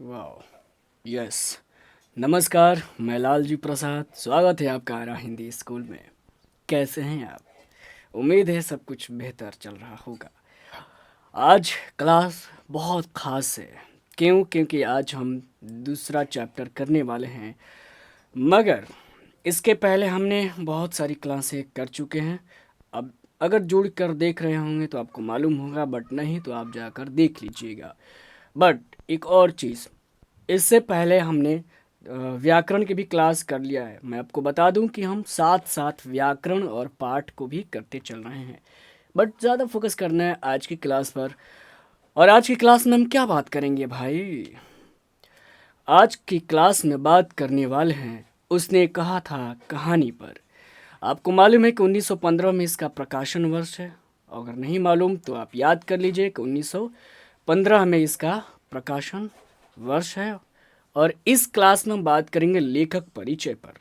वाह। यस। नमस्कार, मैं लालजी प्रसाद। स्वागत है आपका आरा हिंदी स्कूल में। कैसे हैं आप? उम्मीद है सब कुछ बेहतर चल रहा होगा। आज क्लास बहुत ख़ास है। क्यों? क्योंकि आज हम दूसरा चैप्टर करने वाले हैं। मगर इसके पहले हमने बहुत सारी क्लासें कर चुके हैं। अब अगर जोड़ कर देख रहे होंगे तो आपको मालूम होगा, बट नहीं तो आप जाकर देख लीजिएगा। बट एक और चीज़, इससे पहले हमने व्याकरण की भी क्लास कर लिया है। मैं आपको बता दूं कि हम साथ साथ व्याकरण और पाठ को भी करते चल रहे हैं। बट ज़्यादा फोकस करना है आज की क्लास पर। और आज की क्लास में हम क्या बात करेंगे भाई? आज की क्लास में बात करने वाले हैं उसने कहा था कहानी पर। आपको मालूम है कि 1915 में इसका प्रकाशन वर्ष है। अगर नहीं मालूम तो आप याद कर लीजिए कि 1915 में इसका प्रकाशन वर्ष है। और इस क्लास में हम बात करेंगे लेखक परिचय पर।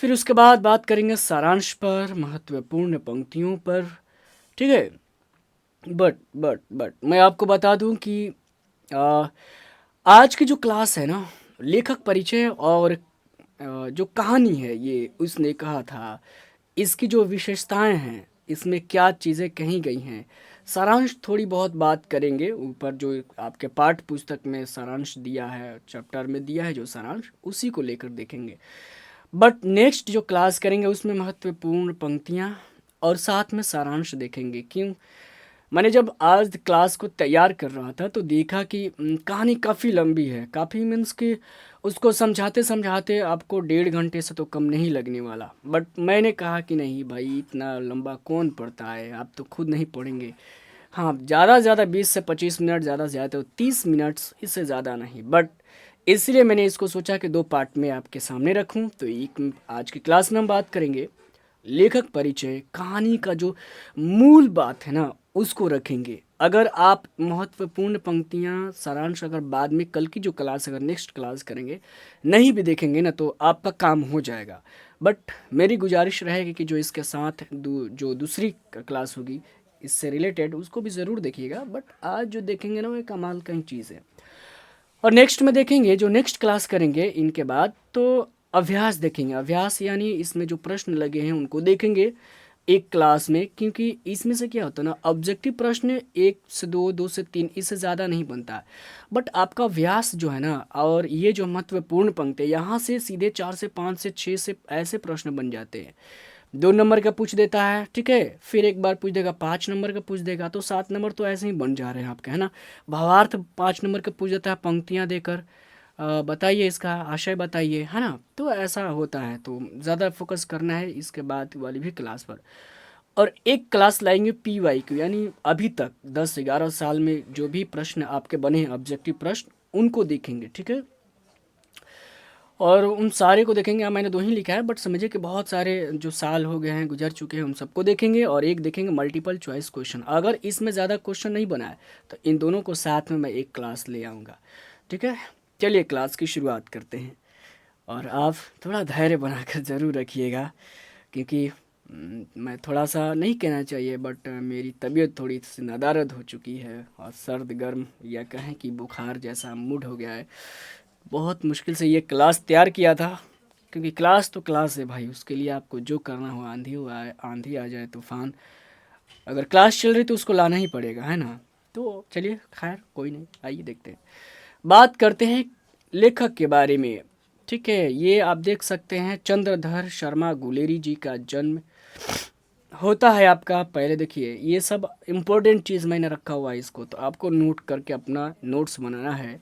फिर उसके बाद बात करेंगे सारांश पर, महत्वपूर्ण पंक्तियों पर। ठीक है। बट मैं आपको बता दूं कि आ, आज की जो क्लास है ना, लेखक परिचय और जो कहानी है, ये उसने कहा था, इसकी जो विशेषताएं हैं, इसमें क्या चीज़ें कही गई हैं, सारांश थोड़ी बहुत बात करेंगे। ऊपर जो आपके पाठ्य पुस्तक में सारांश दिया है, चैप्टर में दिया है जो सारांश, उसी को लेकर देखेंगे। बट नेक्स्ट जो क्लास करेंगे उसमें महत्वपूर्ण पंक्तियाँ और साथ में सारांश देखेंगे। क्यों? मैंने जब आज क्लास को तैयार कर रहा था तो देखा कि कहानी काफ़ी लंबी है। काफ़ी मीन्स कि उसको समझाते समझाते आपको 1.5 घंटे से तो कम नहीं लगने वाला। बट मैंने कहा कि नहीं भाई, इतना लंबा कौन पढ़ता है, आप तो खुद नहीं पढ़ेंगे। हाँ, ज़्यादा से ज़्यादा 20 से 25 मिनट, ज़्यादा से ज़्यादा तो 30 मिनट्स, इससे ज़्यादा नहीं। बट इसलिए मैंने इसको सोचा कि 2 पार्ट में आपके सामने रखूं। तो एक आज की क्लास में हम बात करेंगे लेखक परिचय, कहानी का जो मूल बात है ना, उसको रखेंगे। अगर आप महत्वपूर्ण पंक्तियां, सारांश अगर बाद में कल की जो क्लास, अगर नेक्स्ट क्लास करेंगे, नहीं भी देखेंगे ना, तो आपका काम हो जाएगा। बट मेरी गुजारिश रहेगी कि जो इसके साथ जो दूसरी क्लास होगी इससे रिलेटेड, उसको भी ज़रूर देखिएगा। बट आज जो देखेंगे ना, वो कमाल का ही चीज़ है। और नेक्स्ट में देखेंगे, जो नेक्स्ट क्लास करेंगे इनके बाद, तो अभ्यास देखेंगे। अभ्यास यानी इसमें जो प्रश्न लगे हैं उनको देखेंगे एक क्लास में। क्योंकि इसमें से क्या होता है ना, ऑब्जेक्टिव प्रश्न 1 से 2, 2 से 3, इससे ज़्यादा नहीं बनता है। बट आपका व्यास जो है ना, और ये जो महत्वपूर्ण पंक्ति है, यहाँ से सीधे 4 से 5 से 6 से ऐसे प्रश्न बन जाते हैं। 2 नंबर का पूछ देता है, ठीक है, फिर एक बार पूछ देगा 5 नंबर का पूछ देगा, तो 7 नंबर तो ऐसे ही बन जा रहे हैं आपके, है ना। भावार्थ 5 नंबर का पूछ देता है पंक्तियाँ देकर, बताइए इसका आशय बताइए, है ना। तो ऐसा होता है, तो ज़्यादा फोकस करना है इसके बाद वाली भी क्लास पर। और एक क्लास लाएंगे PYQ, यानी अभी तक 10-11 साल में जो भी प्रश्न आपके बने हैं, ऑब्जेक्टिव प्रश्न, उनको देखेंगे। ठीक है। और उन सारे को देखेंगे। मैंने 2 ही लिखा है, बट समझिए कि बहुत सारे जो साल हो गए हैं, गुजर चुके हैं, उन सबको देखेंगे। और एक देखेंगे मल्टीपल चॉइस क्वेश्चन। अगर इसमें ज़्यादा क्वेश्चन नहीं बना है तो इन दोनों को साथ में मैं एक क्लास ले आऊँगा। ठीक है। चलिए क्लास की शुरुआत करते हैं। और आप थोड़ा धैर्य बनाकर ज़रूर रखिएगा, क्योंकि मैं थोड़ा सा नहीं कहना चाहिए, बट मेरी तबीयत थोड़ी सी नादारद हो चुकी है, और सर्द गर्म या कहें कि बुखार जैसा मूड हो गया है। बहुत मुश्किल से ये क्लास तैयार किया था, क्योंकि क्लास तो क्लास है भाई, उसके लिए आपको जो करना हो, आंधी हो आए, आंधी आ जाए, तूफान, अगर क्लास चल रही तो उसको लाना ही पड़ेगा, है ना। तो चलिए, खैर कोई नहीं, आइए देखते हैं, बात करते हैं लेखक के बारे में। ठीक है। ये आप देख सकते हैं, चंद्रधर शर्मा गुलेरी जी का जन्म होता है आपका। पहले देखिए, ये सब इम्पोर्टेंट चीज़ मैंने रखा हुआ है, इसको तो आपको नोट करके अपना नोट्स बनाना है।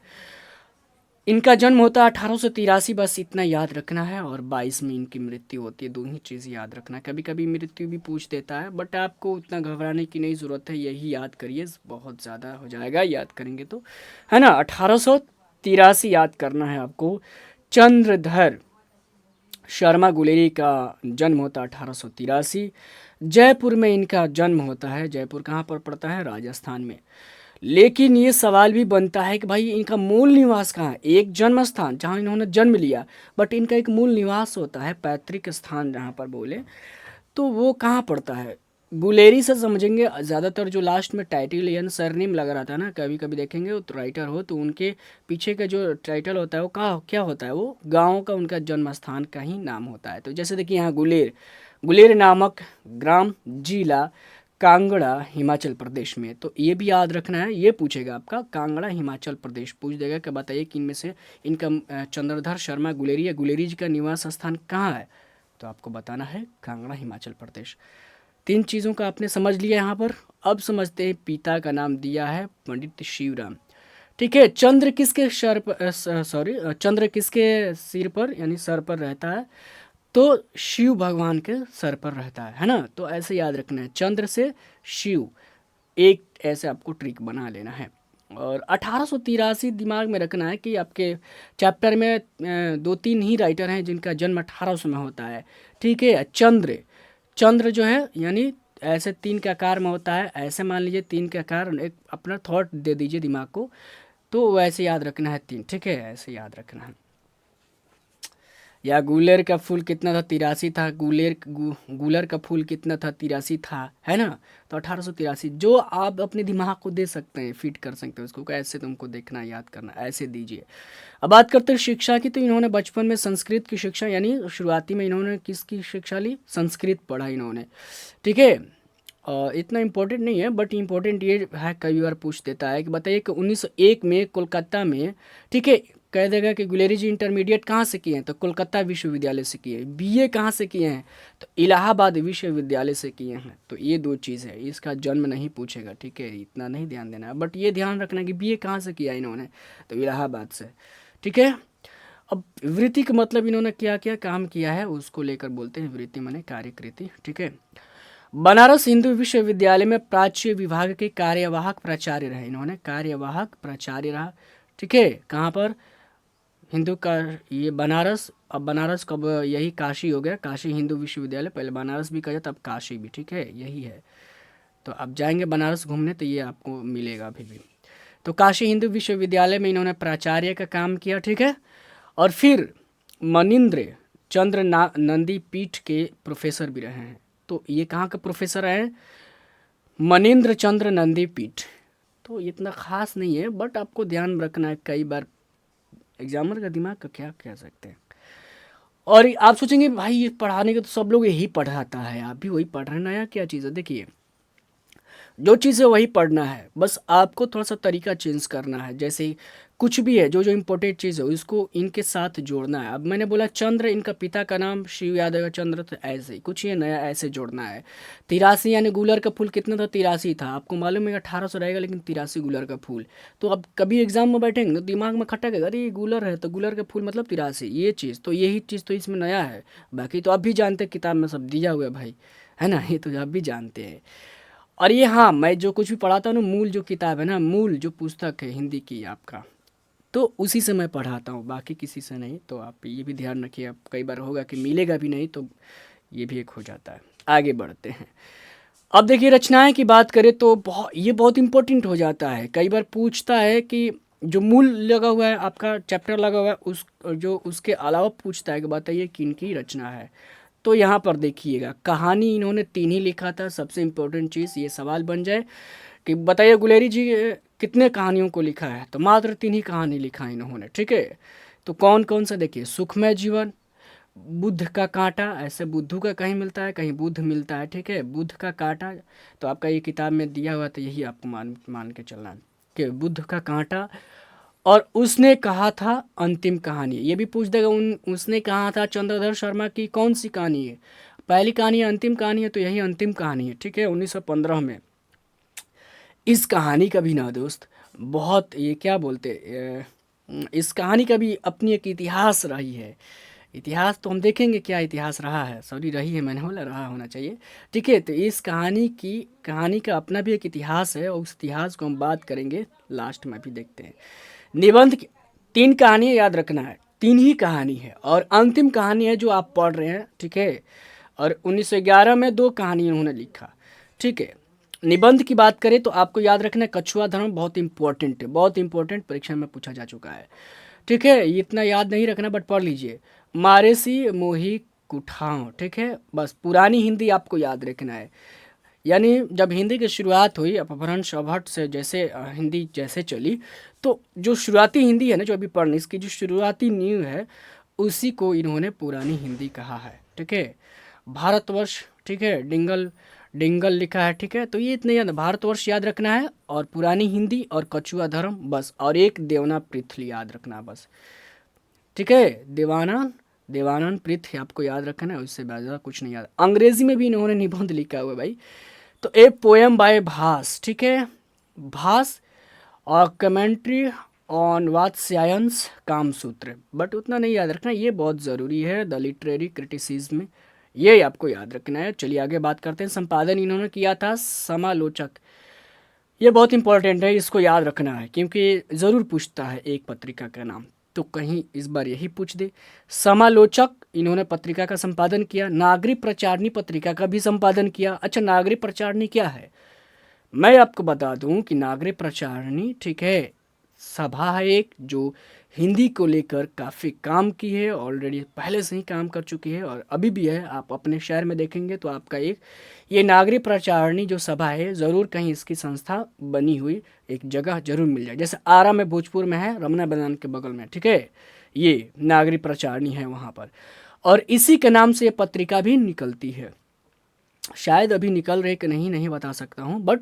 इनका जन्म होता है 1883, बस इतना याद रखना है। और 22 में इनकी मृत्यु होती है। 2 ही चीज़ याद रखना है। कभी कभी मृत्यु भी पूछ देता है, बट आपको उतना घबराने की नहीं ज़रूरत है, यही याद करिए, बहुत ज़्यादा हो जाएगा याद करेंगे तो, है ना। 1883 याद करना है आपको। चंद्रधर शर्मा गुलेरी का जन्म होता है 1883। जयपुर में इनका जन्म होता है। जयपुर कहाँ पर पड़ता है? राजस्थान में। लेकिन ये सवाल भी बनता है कि भाई इनका मूल निवास कहाँ है? एक जन्म स्थान जहाँ इन्होंने जन्म लिया, बट इनका एक मूल निवास होता है, पैतृक स्थान जहाँ पर बोले, तो वो कहाँ पड़ता है? गुलेरी से समझेंगे ज़्यादातर जो लास्ट में टाइटल यानी सरनेम लगा रहता है ना, कभी कभी देखेंगे वो राइटर हो तो उनके पीछे का जो टाइटल होता है वो क्या होता है, वो गांव का उनका जन्म स्थान का ही नाम होता है। तो जैसे देखिए यहाँ गुलेर, गुलेर नामक ग्राम, जिला कांगड़ा, हिमाचल प्रदेश में। तो ये भी याद रखना है, ये पूछेगा आपका कांगड़ा हिमाचल प्रदेश पूछ देगा कि बताइए कि इनमें से इनका चंद्रधर शर्मा गुलेरी या गुलेरी जी का निवास स्थान कहाँ है, तो आपको बताना है कांगड़ा हिमाचल प्रदेश। तीन चीज़ों का आपने समझ लिया यहाँ पर। अब समझते हैं पिता का नाम दिया है पंडित शिवराम। ठीक है, चंद्र किसके सर पर, सॉरी, चंद्र किसके सिर पर यानी सर पर रहता है, तो शिव भगवान के सर पर रहता है ना। तो ऐसे याद रखना है, चंद्र से शिव, एक ऐसे आपको ट्रिक बना लेना है। और 1883 दिमाग में रखना है कि आपके चैप्टर में दो तीन ही राइटर हैं जिनका जन्म 1800 में होता है। ठीक है, चंद्र, चंद्र जो है यानी ऐसे तीन के आकार में होता है, ऐसे मान लीजिए तीन के आकार, एक अपना थॉट दे दीजिए दिमाग को, तो वैसे याद रखना है तीन। ठीक है, ऐसे याद रखना है। या गुलेर का फूल कितना था, 83 था। गुलर का फूल कितना था, 83 था, है ना। तो 1883 जो आप अपने दिमाग को दे सकते हैं, फिट कर सकते हैं उसको, ऐसे तुमको देखना याद करना, ऐसे दीजिए। अब बात करते हैं शिक्षा की। तो इन्होंने बचपन में संस्कृत की शिक्षा यानी शुरुआती में इन्होंने किसकी शिक्षा ली, संस्कृत पढ़ा इन्होंने। ठीक है, इतना इम्पोर्टेंट नहीं है बट इम्पोर्टेंट ये है, कई बार पूछ देता है कि बताइए कि 1901 में कोलकाता में, ठीक है, कह देगा कि गुलेरी जी इंटरमीडिएट कहाँ से किए हैं, तो कोलकाता विश्वविद्यालय से किए हैं। बीए कहाँ से किए हैं, तो इलाहाबाद विश्वविद्यालय से किए हैं। तो ये दो चीज़ है, इसका जन्म नहीं पूछेगा। ठीक है, इतना नहीं ध्यान देना है, बट ये ध्यान रखना कि बीए कहाँ से किया इन्होंने, तो इलाहाबाद से। ठीक है, अब वृत्ति का मतलब इन्होंने क्या क्या काम किया है उसको लेकर बोलते हैं वृत्ति, माने कार्यकृति। ठीक है, बनारस हिंदू विश्वविद्यालय में प्राच्य विभाग के कार्यवाहक प्राचार्य रहे इन्होंने, कार्यवाहक प्राचार्य रहा। ठीक है, कहाँ पर, हिंदू का ये बनारस, अब बनारस कब, यही काशी हो गया, काशी हिंदू विश्वविद्यालय, पहले बनारस भी कहा, तब काशी भी। ठीक है, यही है। तो आप जाएंगे बनारस घूमने तो ये आपको मिलेगा अभी भी। तो काशी हिंदू विश्वविद्यालय में इन्होंने प्राचार्य का काम किया। ठीक है, और फिर मनिंद्र चंद्र नंदी पीठ के प्रोफेसर भी रहे हैं। तो ये कहाँ के प्रोफेसर हैं, मनिंद्र चंद्र नंदी पीठ। तो इतना खास नहीं है बट आपको ध्यान रखना है, कई बार एग्जामर का दिमाग का क्या कह सकते हैं। और आप सोचेंगे भाई ये पढ़ाने के तो सब लोग यही पढ़ाता है, आप भी वही पढ़ रहे हैं, नया क्या चीज़ है। देखिए जो चीज़ है वही पढ़ना है, बस आपको थोड़ा सा तरीका चेंज करना है। जैसे कुछ भी है, जो जो इम्पोर्टेंट चीज़ है उसको इनके साथ जोड़ना है। अब मैंने बोला चंद्र, इनका पिता का नाम शिव यादव का चंद्र, तो ऐसे ही कुछ ये नया ऐसे जोड़ना है। 83 यानी गुलर का फूल कितना था, 83 था। आपको मालूम है 1800 रहेगा लेकिन 83 गुलर का फूल। तो अब कभी एग्जाम में बैठेंगे तो दिमाग में खटकेगा, अरे ये गुलर है तो गुलर का फूल मतलब 83, ये चीज़ तो यही चीज़ तो इसमें नया है। बाकी तो आप भी जानते हैं, किताब में सब दिया हुआ है भाई, है ना, ये तो आप भी जानते हैं। और ये हाँ, मैं जो कुछ भी पढ़ाता हूँ ना, मूल जो किताब है ना, मूल जो पुस्तक है हिंदी की आपका, तो उसी से मैं पढ़ाता हूँ, बाकी किसी से नहीं। तो आप ये भी ध्यान रखिए, आप कई बार होगा कि मिलेगा भी नहीं, तो ये भी एक हो जाता है। आगे बढ़ते हैं। अब देखिए रचनाएं की बात करें तो ये बहुत इंपॉर्टेंट हो जाता है। कई बार पूछता है कि जो मूल लगा हुआ है आपका चैप्टर लगा हुआ है उस जो उसके अलावा पूछता है कि बताइए किन की रचना है। तो यहाँ पर देखिएगा कहानी इन्होंने तीन ही लिखा था। सबसे इम्पोर्टेंट चीज़ ये सवाल बन जाए कि बताइए गुलेरी जी कितने कहानियों को लिखा है, तो मात्र तीन ही कहानी लिखा है इन्होंने। ठीक है, तो कौन कौन सा देखिए, सुखमय जीवन, बुद्ध का कांटा, ऐसे बुद्धू का कहीं मिलता है कहीं बुद्ध मिलता है। ठीक है, बुद्ध का कांटा, तो आपका ये किताब में दिया हुआ तो यही आपको मान मान के चलना है कि बुद्ध का कांटा। और उसने कहा था अंतिम कहानी, ये भी पूछ देगा उसने कहा था चंद्रधर शर्मा की कौन सी कहानी है, पहली कहानी है अंतिम कहानी है, तो यही अंतिम कहानी है। ठीक है, 1915 में। इस कहानी का भी ना दोस्त बहुत ये क्या बोलते इस कहानी का भी अपनी एक इतिहास रही है। इतिहास तो हम देखेंगे क्या इतिहास रहा है, सॉरी रही है, मैंने बोला रहा होना चाहिए। ठीक है, तो इस कहानी का अपना भी एक इतिहास है और उस इतिहास को हम बात करेंगे लास्ट में भी देखते हैं। निबंध की तीन कहानियाँ याद रखना है, तीन ही कहानी है और अंतिम कहानी है जो आप पढ़ रहे हैं। ठीक है, और 1911 में दो कहानी उन्होंने लिखा। ठीक है, निबंध की बात करें तो आपको याद रखना है कछुआ धर्म, बहुत इंपॉर्टेंट है, बहुत इंपॉर्टेंट, परीक्षा में पूछा जा चुका है। ठीक है, इतना याद नहीं रखना बट पढ़ लीजिए। मारेसी मोही कुठाव, ठीक है, बस पुरानी हिंदी आपको याद रखना है। यानी जब हिंदी की शुरुआत हुई अपभ्रंश अपभट्ट से, जैसे हिंदी जैसे चली, तो जो शुरुआती हिंदी है ना, जो अभी पढ़नी, इसकी जो शुरुआती नींव है, उसी को इन्होंने पुरानी हिंदी कहा है। ठीक है, भारतवर्ष, ठीक है, डिंगल डिंगल लिखा है। ठीक है, तो ये इतने याद, भारतवर्ष याद रखना है, और पुरानी हिंदी और कछुआ धर्म बस, और एक देवना पृथ्वी याद रखना बस। ठीक है, देवानंद देवानंद पृथ्वी आपको याद रखना है, उससे ज़्यादा कुछ नहीं याद। अंग्रेजी में भी इन्होंने निबंध लिखा हुआ है भाई। तो ए पोएम बाय भास, ठीक है, भास, और कमेंट्री ऑन वात्स्यायंस कामसूत्र, बट उतना नहीं याद रखना, ये बहुत ज़रूरी है। द लिटरेरी क्रिटिसिज्म, ये आपको याद रखना है। चलिए आगे बात करते हैं। संपादन इन्होंने किया था समालोचक, ये बहुत इंपॉर्टेंट है, इसको याद रखना है, क्योंकि ज़रूर पूछता है एक पत्रिका का नाम, तो कहीं इस बार यही पूछ दे। समालोचक इन्होंने पत्रिका का संपादन किया। नागरिक प्रचारणी पत्रिका का भी संपादन किया। अच्छा, नागरिक प्रचारणी क्या है, मैं आपको बता दूं कि नागरिक प्रचारणी, ठीक है, सभा है एक, जो हिंदी को लेकर काफ़ी काम की है, ऑलरेडी पहले से ही काम कर चुकी है, और अभी भी है। आप अपने शहर में देखेंगे तो आपका एक ये नागरिक प्रचारणी जो सभा है, ज़रूर कहीं इसकी संस्था बनी हुई एक जगह जरूर मिल जाए। जैसे आरा में, भोजपुर में है, रमना मैदान के बगल में, ठीक है, ये नागरिक प्रचारणी है वहाँ पर, और इसी के नाम से ये पत्रिका भी निकलती है। शायद अभी निकल रहे कि नहीं, नहीं बता सकता हूँ, बट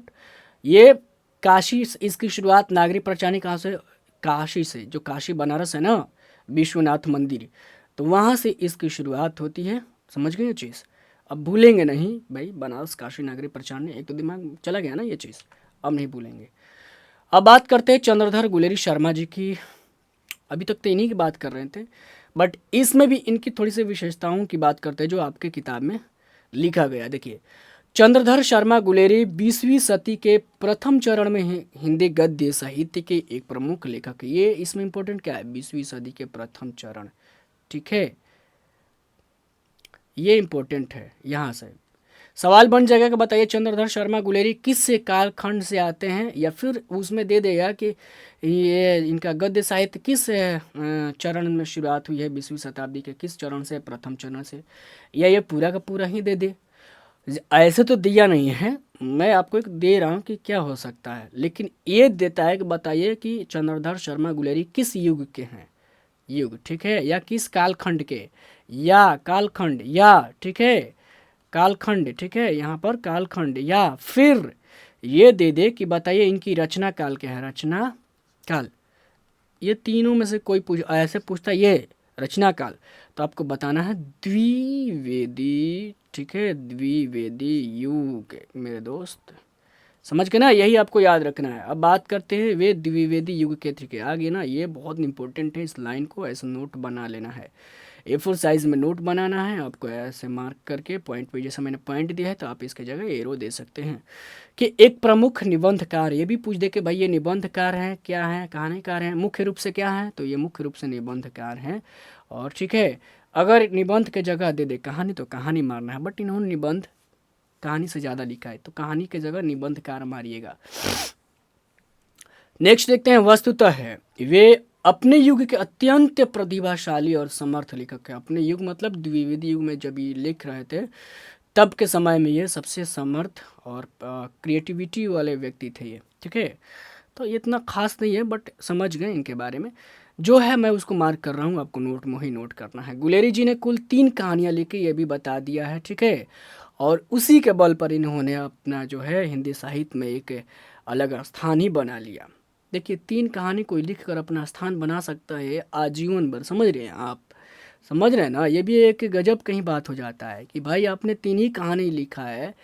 ये काशी, इसकी शुरुआत नागरिक प्रचारणी कहाँ से, काशी से, जो काशी बनारस है ना, विश्वनाथ मंदिर, तो वहाँ से इसकी शुरुआत होती है। समझ गए ये चीज़, अब भूलेंगे नहीं भाई, बनारस काशी नागरिक प्रचारणी, एक तो दिमाग में चला गया ना ये चीज़, अब नहीं भूलेंगे। अब बात करते हैं चंद्रधर गुलेरी शर्मा जी की। अभी तक तो इन्हीं की बात कर रहे थे, बट इसमें भी इनकी थोड़ी सी विशेषताओं की बात करते हैं जो आपके किताब में लिखा गया। देखिए, चंद्रधर शर्मा गुलेरी 20वीं सदी के प्रथम चरण में हिंदी गद्य साहित्य के एक प्रमुख लेखक है। ये इसमें इंपॉर्टेंट क्या है, 20वीं सदी के प्रथम चरण, ठीक है, ये इंपॉर्टेंट है। यहाँ से सवाल बन जाएगा कि बताइए चंद्रधर शर्मा गुलेरी किस से कालखंड से आते हैं, या फिर उसमें दे देगा कि ये इनका गद्य साहित्य किस चरण में शुरुआत हुई है, 20वीं शताब्दी के किस चरण से, प्रथम चरण से, या ये पूरा का पूरा ही दे दे। ऐसे तो दिया नहीं है, मैं आपको एक दे रहा हूँ कि क्या हो सकता है, लेकिन ये देता है कि बताइए कि चंद्रधर शर्मा गुलेरी किस युग के हैं, युग, ठीक है, या किस कालखंड के, या कालखंड, या ठीक है, कालखंड, ठीक है, यहाँ पर कालखंड, या फिर ये दे दे कि बताइए इनकी रचना काल क्या है, रचना काल। ये तीनों में से कोई ऐसे पूछता है ये रचना काल, तो आपको बताना है द्विवेदी, ठीक है, द्विवेदी युग मेरे दोस्त, समझ के ना, यही आपको याद रखना है। अब बात करते हैं वे द्विवेदी युग के, ठीक है, आगे ना ये बहुत इंपॉर्टेंट है, इस लाइन को ऐसे नोट बना लेना है, A4 साइज़ में नोट बनाना है आपको, ऐसे मार्क करके पॉइंट पे, जैसे मैंने पॉइंट दिया है तो आप इसके जगह एरो दे सकते हैं। कि एक प्रमुख निबंधकार, ये भी पूछ दे कि भाई ये निबंधकार हैं, क्या हैं, कहानीकार हैं, मुख्य रूप से क्या हैं, तो ये मुख्य रूप से निबंधकार हैं। और ठीक है, अगर निबंध के जगह दे दे कहानी, तो कहानी मारना है, बट इन्होंने निबंध कहानी से ज़्यादा लिखा है, तो कहानी के जगह निबंधकार मारिएगा। नेक्स्ट देखते हैं, वस्तुतः है वे अपने युग के अत्यंत प्रतिभाशाली और समर्थ लेखक है। अपने युग मतलब द्विवेदी युग में जब ये लिख रहे थे, तब के समय में ये सबसे समर्थ और क्रिएटिविटी वाले व्यक्ति थे ये, ठीक है। तो ये इतना खास नहीं है, बट समझ गए इनके बारे में, जो है मैं उसको मार्क कर रहा हूँ, आपको नोट में ही नोट करना है। गुलेरी जी ने कुल 3 कहानियाँ लिखी, ये भी बता दिया है, ठीक है, और उसी के बल पर इन्होंने अपना जो है हिंदी साहित्य में एक अलग स्थान ही बना लिया। देखिए, 3 कहानी कोई लिख कर अपना स्थान बना सकता है आजीवन भर, समझ रहे हैं आप, समझ रहे हैं ना, ये भी एक गजब कहीं बात हो जाता है कि भाई आपने 3 ही कहानी लिखा है,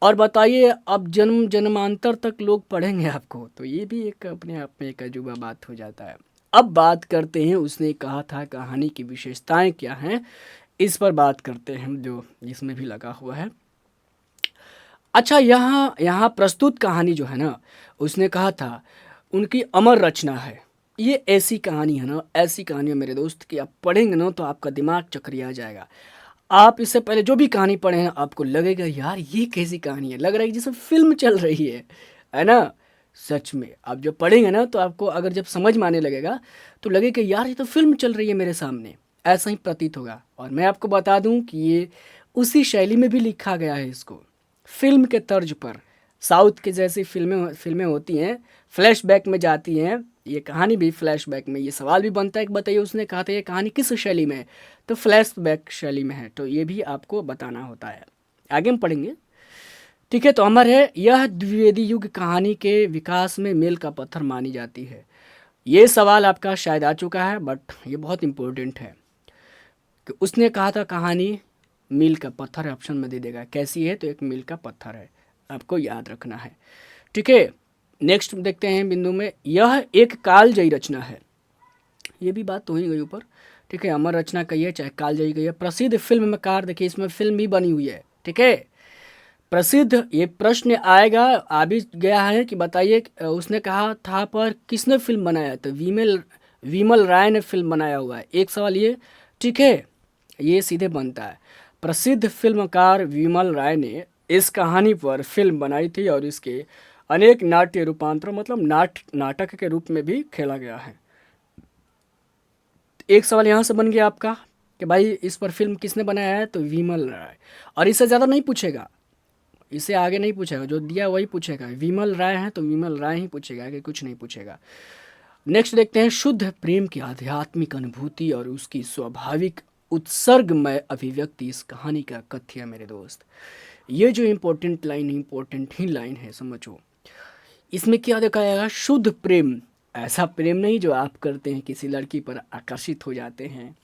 और बताइए अब जन्म जन्मांतर तक लोग पढ़ेंगे आपको, तो ये भी एक अपने आप में एक अजूबा बात हो जाता है। अब बात करते हैं उसने कहा था कहानी की विशेषताएं क्या हैं, इस पर बात करते हैं जो इसमें भी लगा हुआ है। अच्छा, यहाँ यहाँ प्रस्तुत कहानी जो है ना, उसने कहा था उनकी अमर रचना है। ये ऐसी कहानी है ना, ऐसी कहानी है मेरे दोस्त कि आप पढ़ेंगे ना तो आपका दिमाग चकरिया जाएगा। आप इससे पहले जो भी कहानी पढ़े हैं आपको लगेगा यार ये कैसी कहानी है, लग रहा है कि जैसे फिल्म चल रही है ना। सच में आप जब पढ़ेंगे ना तो आपको अगर जब समझ में आने लगेगा तो लगेगा यार ये तो फिल्म चल रही है मेरे सामने, ऐसा ही प्रतीत होगा। और मैं आपको बता दूं कि ये उसी शैली में भी लिखा गया है इसको, फिल्म के तर्ज पर साउथ की जैसी फिल्में फिल्में होती हैं, फ्लैशबैक में जाती हैं। ये कहानी भी फ्लैशबैक में, ये सवाल भी बनता है कि बताइए उसने कहा था ये कहानी किस शैली में है, तो फ्लैशबैक शैली में है, तो ये भी आपको बताना होता है। आगे हम पढ़ेंगे। ठीक है, तो अमर है, यह द्विवेदी युग कहानी के विकास में मील का पत्थर मानी जाती है। ये सवाल आपका शायद आ चुका है, बट ये बहुत इंपॉर्टेंट है कि उसने कहा था कहानी मील का पत्थर है, ऑप्शन में दे देगा कैसी है, तो एक मील का पत्थर है, आपको याद रखना है। ठीक है, नेक्स्ट देखते हैं बिंदु में, यह एक कालजयी रचना है। ये भी बात तो ही गई ऊपर। ठीक है, अमर रचना कही है चाहे कालजयी कही है। प्रसिद्ध फिल्मकार, देखिए इसमें फिल्म भी बनी हुई है। ठीक है, प्रसिद्ध, ये प्रश्न आएगा, आ भी गया है कि बताइए उसने कहा था पर किसने फिल्म बनाया, तो विमल विमल राय ने फिल्म बनाया हुआ है, एक सवाल ये। ठीक है, ये सीधे बनता है, प्रसिद्ध फिल्मकार विमल राय ने इस कहानी पर फिल्म बनाई थी और इसके अनेक नाट्य रूपांतर, मतलब नाटक के रूप में भी खेला गया है। एक सवाल यहाँ से बन गया आपका कि भाई इस पर फिल्म किसने बनाया है, तो विमल राय। और इससे ज़्यादा नहीं पूछेगा, इससे आगे नहीं पूछेगा, जो दिया वही पूछेगा। विमल राय है तो विमल राय ही पूछेगा, कि कुछ नहीं पूछेगा। नेक्स्ट देखते हैं, शुद्ध प्रेम की आध्यात्मिक अनुभूति और उसकी स्वाभाविक उत्सर्गमय अभिव्यक्ति इस कहानी का कथ्य है मेरे दोस्त। ये जो इम्पोर्टेंट ही लाइन है, समझो। इसमें क्या दिखाया, शुद्ध प्रेम, ऐसा प्रेम नहीं जो आप करते हैं किसी लड़की पर आकर्षित हो जाते हैं,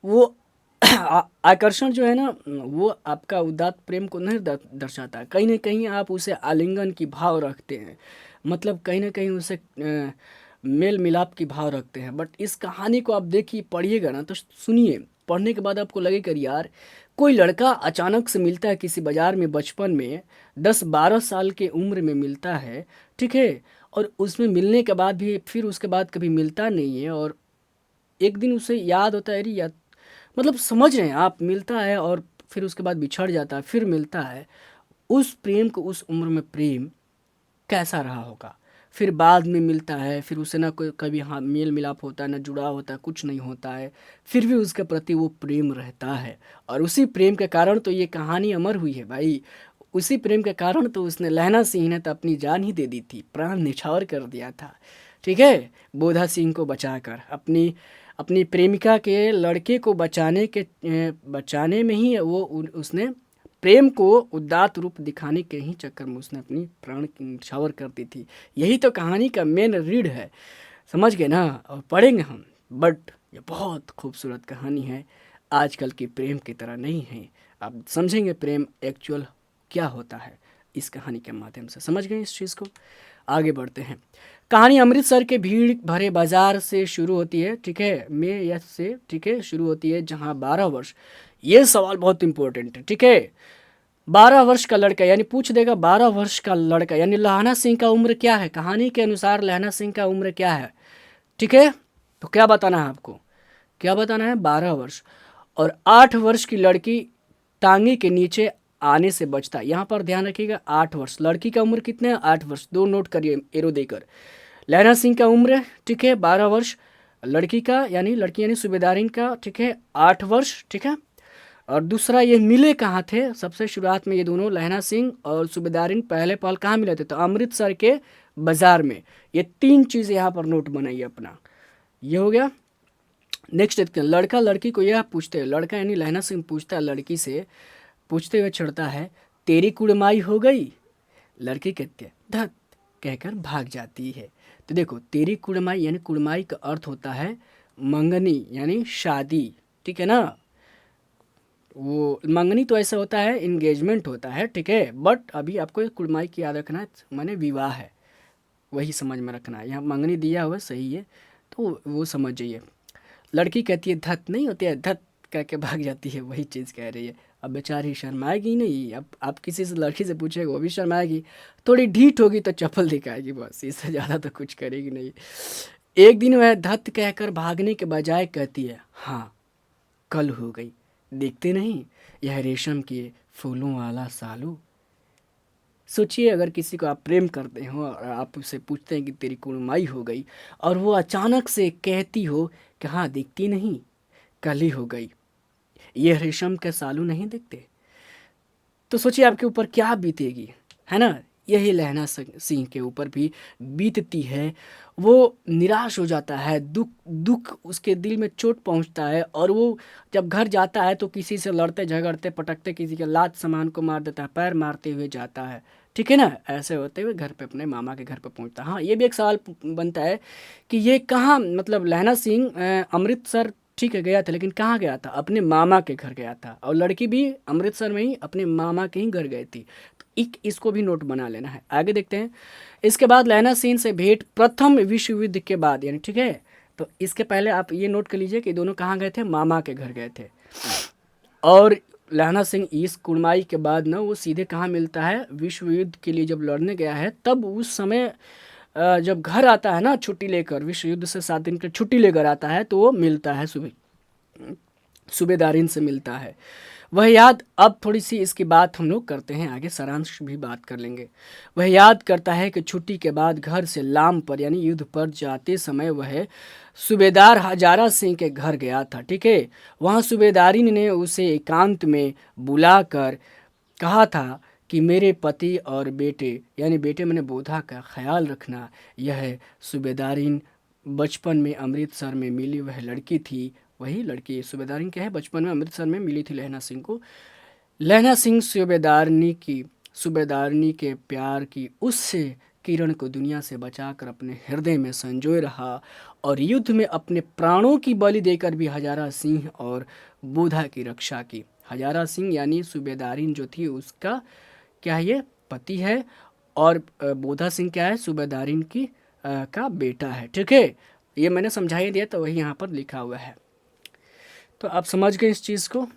वो आकर्षण जो है ना, वो आपका उदात्त प्रेम को नहीं दर्शाता। कहीं ना कहीं आप उसे आलिंगन की भाव रखते हैं, मतलब कहीं ना कहीं उसे मेल मिलाप की भाव रखते हैं। बट इस कहानी को आप देखिए, पढ़िएगा ना, तो सुनिए, पढ़ने के बाद आपको लगेगा यार, कोई लड़का अचानक से मिलता है किसी बाजार में, बचपन में 10-12 साल के उम्र में मिलता है। ठीक है, और उसमें मिलने के बाद भी फिर उसके बाद कभी मिलता नहीं है, और एक दिन उसे याद होता है, अरे यार, मतलब समझ रहे हैं आप, मिलता है और फिर उसके बाद बिछड़ जाता है, फिर मिलता है। उस प्रेम को, उस उम्र में प्रेम कैसा रहा होगा, फिर बाद में मिलता है, फिर उसे ना कोई कभी हाँ मेल मिलाप होता है, ना जुड़ा होता है, कुछ नहीं होता है, फिर भी उसके प्रति वो प्रेम रहता है। और उसी प्रेम के कारण तो ये कहानी अमर हुई है भाई। उसी प्रेम के कारण तो उसने, लहना सिंह ने तो अपनी जान ही दे दी थी, प्राण न्यौछावर कर दिया था। ठीक है, बोधा सिंह को बचाकर, अपनी अपनी प्रेमिका के लड़के को बचाने में ही वो उसने प्रेम को उदात्त रूप दिखाने के ही चक्कर में उसने अपनी प्राण की न्यौछावर कर दी थी। यही तो कहानी का मेन रीढ़ है, समझ गए ना, और पढ़ेंगे हम। बट ये बहुत खूबसूरत कहानी है, आजकल की प्रेम की तरह नहीं है। आप समझेंगे प्रेम एक्चुअल क्या होता है, इस कहानी के माध्यम से समझ गए इस चीज़ को। आगे बढ़ते हैं। कहानी अमृतसर के भीड़ भरे बाजार से शुरू होती है। ठीक है, में यस से, ठीक है, शुरू होती है, जहाँ 12 वर्ष, ये सवाल बहुत इंपॉर्टेंट है। ठीक है, 12 वर्ष का लड़का, यानी पूछ देगा 12 वर्ष का लड़का, यानी लहना सिंह का उम्र क्या है, कहानी के अनुसार लहना सिंह का उम्र क्या है। ठीक है, तो क्या बताना है आपको, क्या बताना है, 12 वर्ष। और 8 वर्ष की लड़की टांगे के नीचे आने से बचता है। यहाँ पर ध्यान रखिएगा, 8 वर्ष, लड़की का उम्र कितने है, 8 वर्ष, दो नोट करिए एरो देकर। लहना सिंह का उम्र, ठीक है, 12 वर्ष, लड़की का यानी सूबेदारिन का, ठीक है, 8 वर्ष। ठीक है, और दूसरा, ये मिले कहाँ थे, सबसे शुरुआत में ये दोनों, लहना सिंह और सूबेदारिन, पहले पल कहाँ मिले थे, तो अमृतसर के बाजार में। ये तीन चीज़ यहाँ पर नोट बनाइए अपना, ये हो गया। नेक्स्ट देखते हैं, लड़का लड़की को यह पूछते हैं, लड़का यानी लहना सिंह पूछता है लड़की से, पूछते हुए चढ़ता है, तेरी कुड़माई हो गई। लड़की कहती है धत, कहकर भाग जाती है। तो देखो, तेरी कुड़माई यानी कुड़माई का अर्थ होता है मंगनी, यानी शादी। ठीक है ना, वो मंगनी तो ऐसा होता है, इंगेजमेंट होता है। ठीक है, बट अभी आपको एक कुड़माई की याद रखना है, माने विवाह है, वही समझ में रखना है। यहाँ मंगनी दिया हुआ सही है, तो वो समझ जाइए। लड़की कहती है धत, नहीं होती है धत, कह के भाग जाती है, वही चीज़ कह रही है। अब बेचारी शर्माएगी नहीं, अब आप किसी से लड़की से पूछेगा वो भी शर्माएगी, थोड़ी ढीठ होगी तो चप्पल दिखाएगी, बस, इससे ज़्यादा तो कुछ करेगी नहीं। एक दिन वह धत कहकर भागने के बजाय कहती है, हाँ कल हो गई, देखते नहीं यह रेशम के फूलों वाला सालू। सोचिए, अगर किसी को आप प्रेम करते हो और आप उससे पूछते हैं कि तेरी कुड़माई हो गई, और वो अचानक से कहती हो कि हाँ दिखती नहीं, कल ही हो गई, ये रेशम के सालू नहीं दिखते। तो सोचिए आपके ऊपर क्या बीतेगी, है ना। यही लहना सिंह के ऊपर भी बीतती है। वो निराश हो जाता है, दुख दुख उसके दिल में चोट पहुंचता है, और वो जब घर जाता है तो किसी से लड़ते झगड़ते पटकते किसी के लात सामान को मार देता है, पैर मारते हुए जाता है, ठीक है ना। ऐसे होते हुए घर पे अपने मामा के घर पे पहुंचता है। हाँ, ये भी एक सवाल बनता है कि ये कहाँ, मतलब लहना सिंह अमृतसर ठीक है गया था, लेकिन कहाँ गया था? अपने मामा के घर गया था, और लड़की भी अमृतसर में ही अपने मामा के ही घर गई थी। तो इसको भी नोट बना लेना है। आगे देखते हैं। इसके बाद लहना सिंह से भेंट प्रथम विश्व युद्ध के बाद, यानी ठीक है। तो इसके पहले आप ये नोट कर लीजिए कि दोनों कहाँ गए थे? मामा के घर गए थे। और लहना सिंह इस कुड़माई के बाद ना वो सीधे कहाँ मिलता है? विश्व युद्ध के लिए जब लड़ने गया है तब उस समय जब घर आता है ना छुट्टी लेकर, विश्व युद्ध से 7 दिन की छुट्टी लेकर आता है, तो वो मिलता है सूबेदारिन से मिलता है। वह याद, अब थोड़ी सी इसकी बात हम लोग करते हैं आगे, सारांश भी बात कर लेंगे। वह याद करता है कि छुट्टी के बाद घर से लाम पर यानी युद्ध पर जाते समय वह सूबेदार हजारा सिंह के घर गया था, ठीक है। वहाँ सूबेदारिन ने उसे एकांत में बुलाकर कहा था कि मेरे पति और बेटे, यानी बेटे मैंने बोधा का ख्याल रखना। यह सूबेदारिन बचपन में अमृतसर में मिली वह लड़की थी। वही लड़की सूबेदारिन क्या है, बचपन में अमृतसर में मिली थी लहना सिंह को। लहना सिंह सूबेदारनी के प्यार की उस किरण को दुनिया से बचाकर अपने हृदय में संजोए रहा, और युद्ध में अपने प्राणों की बलि देकर भी हजारा सिंह और बोधा की रक्षा की। हजारा सिंह यानी सूबेदारिन जो थी उसका क्या है, ये पति है, और बोधा सिंह क्या है, सूबेदारिन की का बेटा है, ठीक है। ये मैंने समझा ही दिया, तो वही यहाँ पर लिखा हुआ है। तो आप समझ गए इस चीज़ को।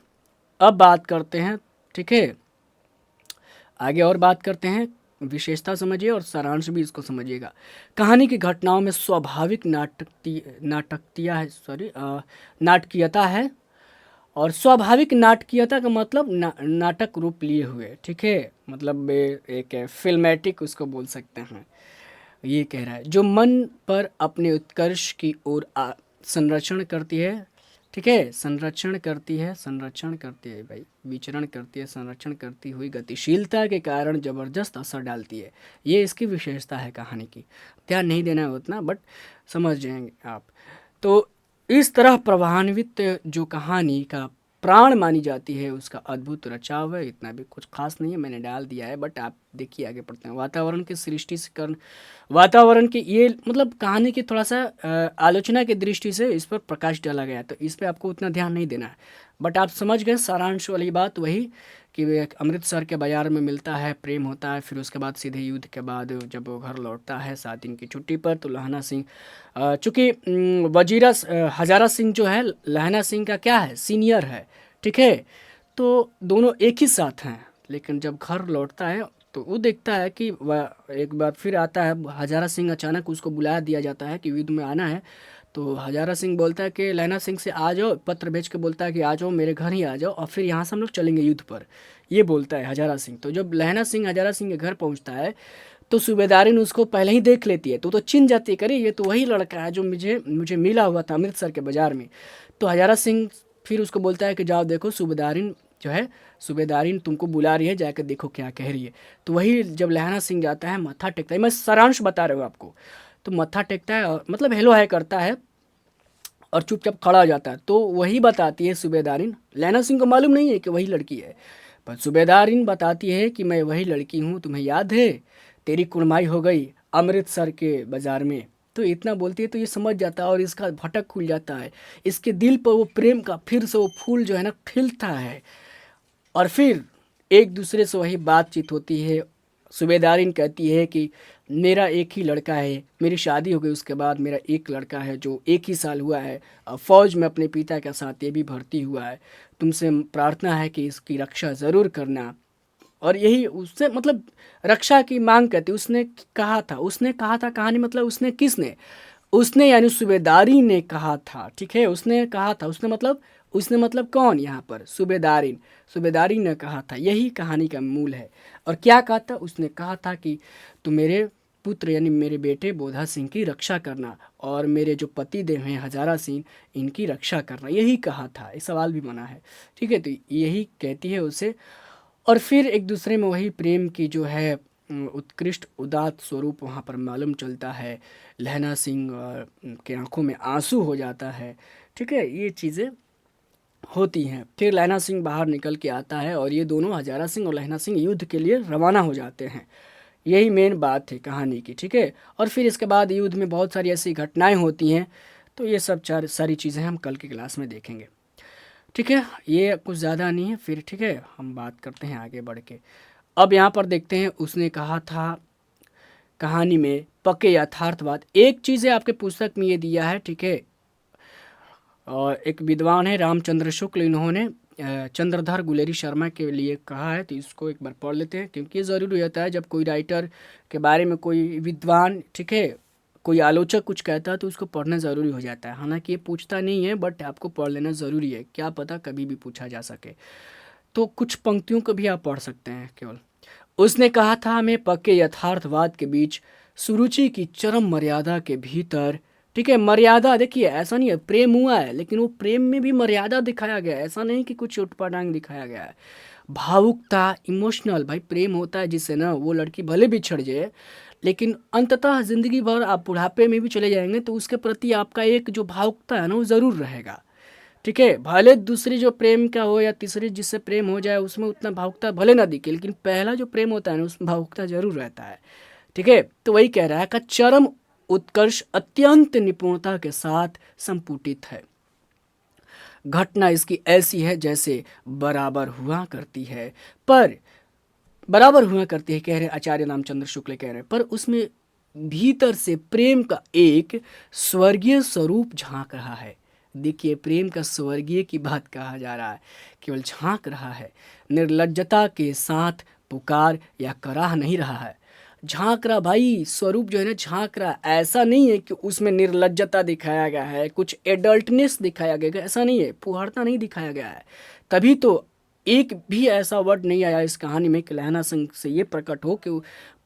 अब बात करते हैं, ठीक है, आगे और बात करते हैं। विशेषता समझिए और सारांश भी इसको समझिएगा। कहानी की घटनाओं में स्वाभाविक नाटकीयता है, और स्वाभाविक नाटकीयता का मतलब नाटक रूप लिए हुए, ठीक है। मतलब एक फिल्मेटिक उसको बोल सकते हैं। ये कह रहा है जो मन पर अपने उत्कर्ष की ओर संरक्षण करती है, ठीक है। संरक्षण करती है भाई, विचरण करती है, संरक्षण करती हुई गतिशीलता के कारण जबरदस्त असर डालती है। ये इसकी विशेषता है कहानी की। ध्यान नहीं देना है उतना, बट समझ जाएंगे आप। तो इस तरह प्रभान्वित जो कहानी का प्राण मानी जाती है उसका अद्भुत रचाव है। इतना भी कुछ खास नहीं है, मैंने डाल दिया है, बट आप देखिए आगे पढ़ते हैं। वातावरण की सृष्टि से वातावरण की ये मतलब कहानी की थोड़ा सा आलोचना की दृष्टि से इस पर प्रकाश डाला गया है, तो इस पर आपको उतना ध्यान नहीं देना है। बट आप समझ गए सारांश वाली बात, वही कि वे अमृतसर के बाजार में मिलता है, प्रेम होता है, फिर उसके बाद सीधे युद्ध के बाद जब वो घर लौटता है 7 दिन की छुट्टी पर, तो लहना सिंह चूँकि हजारा सिंह जो है लहना सिंह का क्या है, सीनियर है, ठीक है। तो दोनों एक ही साथ हैं, लेकिन जब घर लौटता है तो वो देखता है कि वह एक बार फिर आता है हजारा सिंह, अचानक उसको बुला दिया जाता है कि युद्ध में आना है। तो हजारा सिंह बोलता है कि लहना सिंह से आ जाओ, पत्र भेज के बोलता है कि आ जाओ मेरे घर ही आ जाओ, और फिर यहाँ से हम लोग चलेंगे युद्ध पर, ये बोलता है हजारा सिंह। तो जब लहना सिंह हजारा सिंह के घर पहुँचता है तो सूबेदारिन उसको पहले ही देख लेती है, तो चिन्ह जाती है, करे ये तो वही लड़का है जो मुझे मुझे मिला हुआ था अमृतसर के बाज़ार में। तो हजारा सिंह फिर उसको बोलता है कि जाओ देखो सूबेदारिन जो है, सूबेदारिन तुमको बुला रही है, जाकर देखो क्या कह रही है। तो वही जब लहना सिंह जाता है, मत्था टेकता है, मैं सारांश बता रहा हूँ आपको। तो मत्था टेकता है और मतलब हेलो हाय करता है और चुपचाप खड़ा हो जाता है। तो वही बताती है सूबेदारिन, लहना सिंह को मालूम नहीं है कि वही लड़की है, पर सूबेदारिन बताती है कि मैं वही लड़की हूँ, तुम्हें याद है तेरी कुड़माई हो गई अमृतसर के बाज़ार में। तो इतना बोलती है तो ये समझ जाता है और इसका भटक खुल जाता है। इसके दिल पर वो प्रेम का फिर से वो फूल जो है ना खिलता है, और फिर एक दूसरे से वही बातचीत होती है। सूबेदारिन कहती है कि मेरा एक ही लड़का है, मेरी शादी हो गई उसके बाद मेरा एक लड़का है जो 1 ही साल हुआ है, फ़ौज में अपने पिता के साथ ये भी भर्ती हुआ है, तुमसे प्रार्थना है कि इसकी रक्षा ज़रूर करना। और यही उससे मतलब रक्षा की मांग करती। उसने कहा था कहानी मतलब उसने यानी सूबेदारी ने कहा था, ठीक है। उसने कहा था, उसने मतलब कौन यहाँ पर, सूबेदारी ने कहा था, यही कहानी का मूल है। और क्या कहा था, उसने कहा था कि तुम मेरे पुत्र यानी मेरे बेटे बोधा सिंह की रक्षा करना, और मेरे जो पति देव हैं हजारा सिंह, इनकी रक्षा करना, यही कहा था। ये सवाल भी बना है, ठीक है। तो यही कहती है उसे। और फिर एक दूसरे में वही प्रेम की जो है उत्कृष्ट उदात्त स्वरूप वहाँ पर मालूम चलता है। लहना सिंह के आंखों में आंसू हो जाता है। ठीक है, ये चीज़ें होती हैं। फिर लहना सिंह बाहर निकल के आता है और ये दोनों हजारा सिंह और लहना सिंह युद्ध के लिए रवाना हो जाते हैं। यही मेन बात थी कहानी की। ठीक है, और फिर इसके बाद युद्ध में बहुत सारी ऐसी घटनाएं होती हैं। तो ये सब सारी चीज़ें हम कल की क्लास में देखेंगे। ठीक है, ये कुछ ज़्यादा नहीं है। फिर ठीक है, हम बात करते हैं आगे बढ़ के। अब यहाँ पर देखते हैं, उसने कहा था कहानी में पक्के यथार्थवाद। एक चीज़ है आपके पुस्तक में ये दिया है। ठीक है, और एक विद्वान है रामचंद्र शुक्ल, इन्होंने चंद्रधर गुलेरी शर्मा के लिए कहा है। तो इसको एक बार पढ़ लेते हैं, क्योंकि ये ज़रूरी होता है जब कोई राइटर के बारे में कोई विद्वान, ठीक है, कोई आलोचक कुछ कहता है तो उसको पढ़ना ज़रूरी हो जाता है। हालांकि ये पूछता नहीं है, बट आपको पढ़ लेना ज़रूरी है, क्या पता कभी भी पूछा जा सके। तो कुछ पंक्तियों को भी आप पढ़ सकते हैं केवल। उसने कहा था, हमें पक्के यथार्थवाद के बीच सुरुचि की चरम मर्यादा के भीतर। ठीक है, मर्यादा देखिए, ऐसा नहीं है प्रेम हुआ है लेकिन वो प्रेम में भी मर्यादा दिखाया गया है। ऐसा नहीं कि कुछ उटपटांग दिखाया गया है। भावुकता, इमोशनल, भाई प्रेम होता है जिससे ना वो लड़की भले बिछड़ जाए लेकिन अंततः ज़िंदगी भर आप बुढ़ापे में भी चले जाएंगे तो उसके प्रति आपका एक जो भावुकता है ना वो ज़रूर रहेगा। ठीक है, भले दूसरी जो प्रेम का हो या तीसरी जिससे प्रेम हो जाए उसमें उतना भावुकता भले ना दिखे, लेकिन पहला जो प्रेम होता है ना उसमें भावुकता जरूर रहता है। ठीक है, तो वही कह रहा है कि चरम उत्कर्ष अत्यंत निपुणता के साथ संपुटित है। घटना इसकी ऐसी है जैसे बराबर हुआ करती है, पर बराबर हुआ करती है, कह रहे आचार्य रामचंद्र शुक्ल कह रहे, पर उसमें भीतर से प्रेम का एक स्वर्गीय स्वरूप झांक रहा है। देखिए, प्रेम का स्वर्गीय की बात कहा जा रहा है, केवल झांक रहा है। निर्लज्जता के साथ पुकार या कराह नहीं रहा है, झांक रहा। भाई स्वरूप जो है ना झांक रहा। ऐसा नहीं है कि उसमें निर्लज्जता दिखाया गया है, कुछ एडल्टनेस दिखाया गया है, ऐसा नहीं है, फुहारता नहीं दिखाया गया है। तभी तो एक भी ऐसा वर्ड नहीं आया इस कहानी में कि लहना सिंह से ये प्रकट हो कि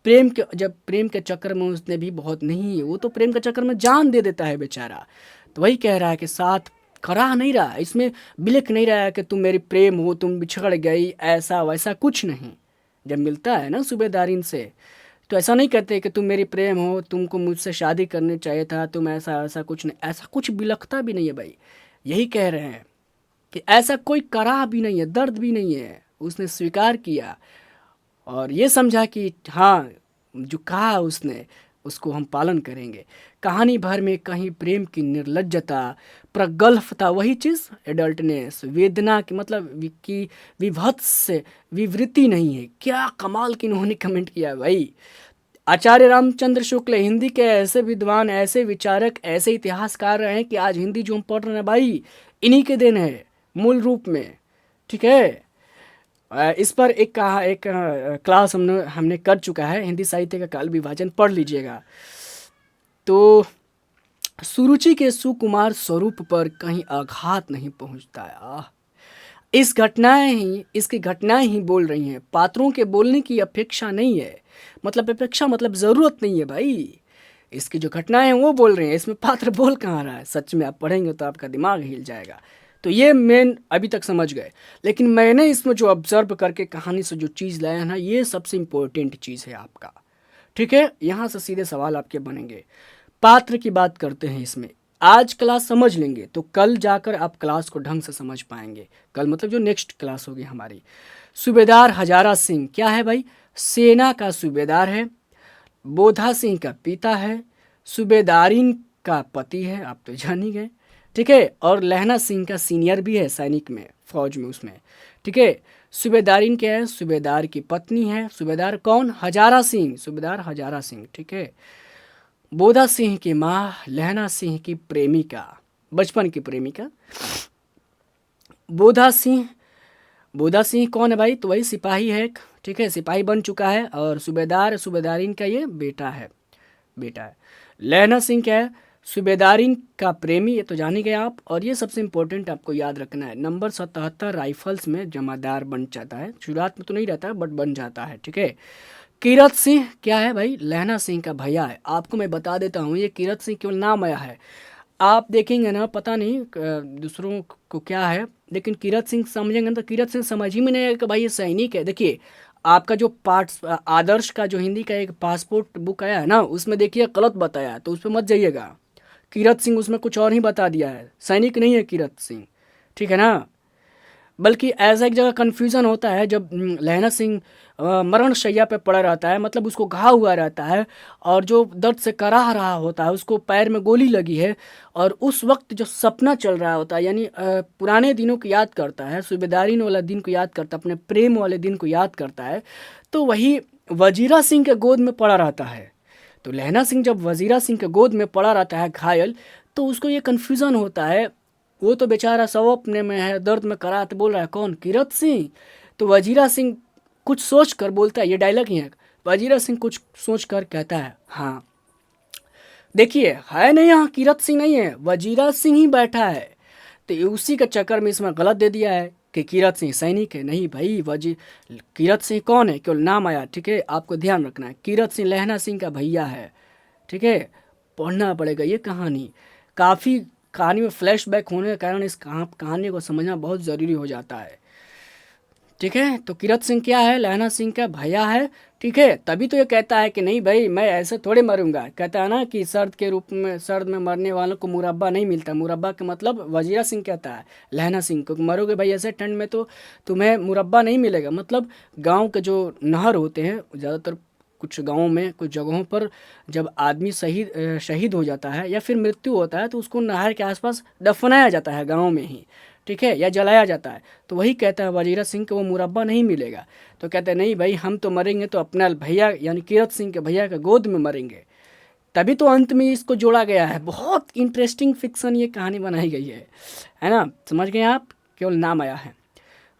प्रेम के, जब प्रेम के चक्कर में उसने भी बहुत नहीं है, वो तो प्रेम के चक्कर में जान दे देता है बेचारा। तो वही कह रहा है कि साथ कराह नहीं रहा, इसमें बिलख नहीं रहा है कि तुम मेरी प्रेम हो, तुम बिछड़ गई, ऐसा वैसा कुछ नहीं। जब मिलता है ना सूबेदारिन से तो ऐसा नहीं कहते कि तुम मेरी प्रेम हो, तुमको मुझसे शादी करनी चाहिए था, तुम ऐसा ऐसा कुछ नहीं, ऐसा कुछ बिलखता भी नहीं है भाई। यही कह रहे हैं कि ऐसा कोई कराह भी नहीं है, दर्द भी नहीं है। उसने स्वीकार किया और ये समझा कि हाँ, जो कहा उसने उसको हम पालन करेंगे। कहानी भर में कहीं प्रेम की निर्लज्जता, प्रगल्भता, वही चीज़ एडल्टनेस, वेदना की मतलब की विभत्स विवृत्ति नहीं है। क्या कमाल की इन्होंने कमेंट किया भाई। आचार्य रामचंद्र शुक्ल हिंदी के ऐसे विद्वान, ऐसे विचारक, ऐसे इतिहासकार रहे हैं कि आज हिंदी जो हम पढ़ रहे हैं भाई इन्हीं के देन है मूल रूप में। ठीक है, इस पर एक क्लास हमने कर चुका है, हिंदी साहित्य का काल विभाजन पढ़ लीजिएगा। तो सुरुचि के सुकुमार स्वरूप पर कहीं आघात नहीं पहुंचता है। इसकी घटनाएं ही बोल रही हैं, पात्रों के बोलने की अपेक्षा नहीं है। मतलब अपेक्षा मतलब ज़रूरत नहीं है भाई, इसकी जो घटनाएं हैं वो बोल रही हैं, इसमें पात्र बोल कहाँ रहा है। सच में आप पढ़ेंगे तो आपका दिमाग हिल जाएगा। तो ये मेन अभी तक समझ गए, लेकिन मैंने इसमें जो ऑब्जर्व करके कहानी से जो चीज़ लाया है ना, ये सबसे इम्पोर्टेंट चीज़ है आपका। ठीक है, यहाँ से सीधे सवाल आपके बनेंगे। पात्र की बात करते हैं इसमें, आज क्लास समझ लेंगे तो कल जाकर आप क्लास को ढंग से समझ पाएंगे। कल मतलब जो नेक्स्ट क्लास होगी हमारी। सूबेदार हजारा सिंह क्या है भाई, सेना का सूबेदार है, बोधा सिंह का पिता है, सूबेदारिन का पति है, आप तो जान ही गए। ठीक है, और लहना सिंह का सीनियर भी है सैनिक में, फौज में उसमें। ठीक है, सूबेदारिन क्या है, सूबेदार की पत्नी है। सूबेदार कौन, हजारा सिंह, सूबेदार हजारा सिंह। ठीक है, बोधा सिंह की माँ लहना सिंह की प्रेमिका, बचपन की प्रेमिका। बोधा सिंह कौन है भाई, तो वही सिपाही है। ठीक है, सिपाही बन चुका है, और सूबेदारिन का ये बेटा है। लहना सिंह क्या है, सूबेदारिन का प्रेमी, ये तो जान ही गए आप। और ये सबसे इंपॉर्टेंट आपको याद रखना है, नंबर 77 राइफल्स में जमादार बन जाता है। शुरुआत में तो नहीं रहता है बट बन जाता है। ठीक है, कीरत सिंह क्या है भाई, लहना सिंह का भैया है। आपको मैं बता देता हूँ, ये कीरत सिंह केवल नाम आया है, आप देखेंगे ना, पता नहीं दूसरों को क्या है, लेकिन किरत सिंह समझेंगे तो किरत सिंह समझ ही में नहीं आएगा कि भाई ये सैनिक है। देखिए आपका जो पार्ट आदर्श का जो हिंदी का एक पासपोर्ट बुक आया है ना, उसमें देखिए गलत बताया है, तो उस पर मत जाइएगा। किरत सिंह उसमें कुछ और ही बता दिया है, सैनिक नहीं है किरत सिंह, ठीक है ना। बल्कि ऐसा एक जगह कन्फ्यूज़न होता है जब लहना सिंह मरण शैया पे पड़ा रहता है, मतलब उसको घाव हुआ रहता है और जो दर्द से कराह रहा होता है, उसको पैर में गोली लगी है और उस वक्त जो सपना चल रहा होता है, यानी पुराने दिनों को याद करता है, सूबेदारी वाला दिन को याद करता है, अपने प्रेम वाले दिन को याद करता है, तो वही वजीरा सिंह के गोद में पड़ा रहता है। तो लहना सिंह जब वजीरा सिंह के गोद में पड़ा रहता है घायल, तो उसको ये कन्फ्यूज़न होता है, वो तो बेचारा सब अपने में है, दर्द में कराहत बोल रहा है कौन, किरत सिंह। तो वजीरा सिंह कुछ सोच कर बोलता है, ये डायलॉग ही है, वजीरा सिंह कुछ सोच कर कहता है हाँ देखिए है नहीं, यहाँ किरत सिंह नहीं है, वजीरा सिंह ही बैठा है। तो ये उसी के चक्कर में इसमें गलत दे दिया है कि किरत सिंह सैनिक है। नहीं भाई, वजी किरत सिंह कौन है, केवल नाम आया, ठीक है, आपको ध्यान रखना है, किरत सिंह लहना सिंह का भैया है, ठीक है। पढ़ना पड़ेगा ये कहानी, काफ़ी कहानी में फ्लैशबैक होने के कारण इस कहानी को समझना बहुत ज़रूरी हो जाता है, ठीक है। तो किरत सिंह क्या है, लहना सिंह का भैया है, ठीक है। तभी तो ये कहता है कि नहीं भाई मैं ऐसे थोड़े मरूंगा, कहता है ना कि सर्द के रूप में, सर्द में मरने वालों को मुरब्बा नहीं मिलता, मुरब्बा का मतलब वजीरा सिंह कहता है लहना सिंह को, मरोगे भाई ऐसे ठंड में तो तुम्हें मुरब्बा नहीं मिलेगा। मतलब गाँव के जो नहर होते हैं ज़्यादातर, कुछ गाँवों में कुछ जगहों पर जब आदमी शहीद हो जाता है या फिर मृत्यु होता है, तो उसको नहर के आसपास दफनाया जाता है गाँव में ही, ठीक है, या जलाया जाता है। तो वही कहता है वजीरा सिंह को वो मुरब्बा नहीं मिलेगा। तो कहते हैं नहीं भाई हम तो मरेंगे तो अपना भैया यानी किरत सिंह के भैया के गोद में मरेंगे। तभी तो अंत में इसको जोड़ा गया है। बहुत इंटरेस्टिंग फिक्शन ये कहानी बनाई गई है ना, समझ गए आप, केवल नाम आया है।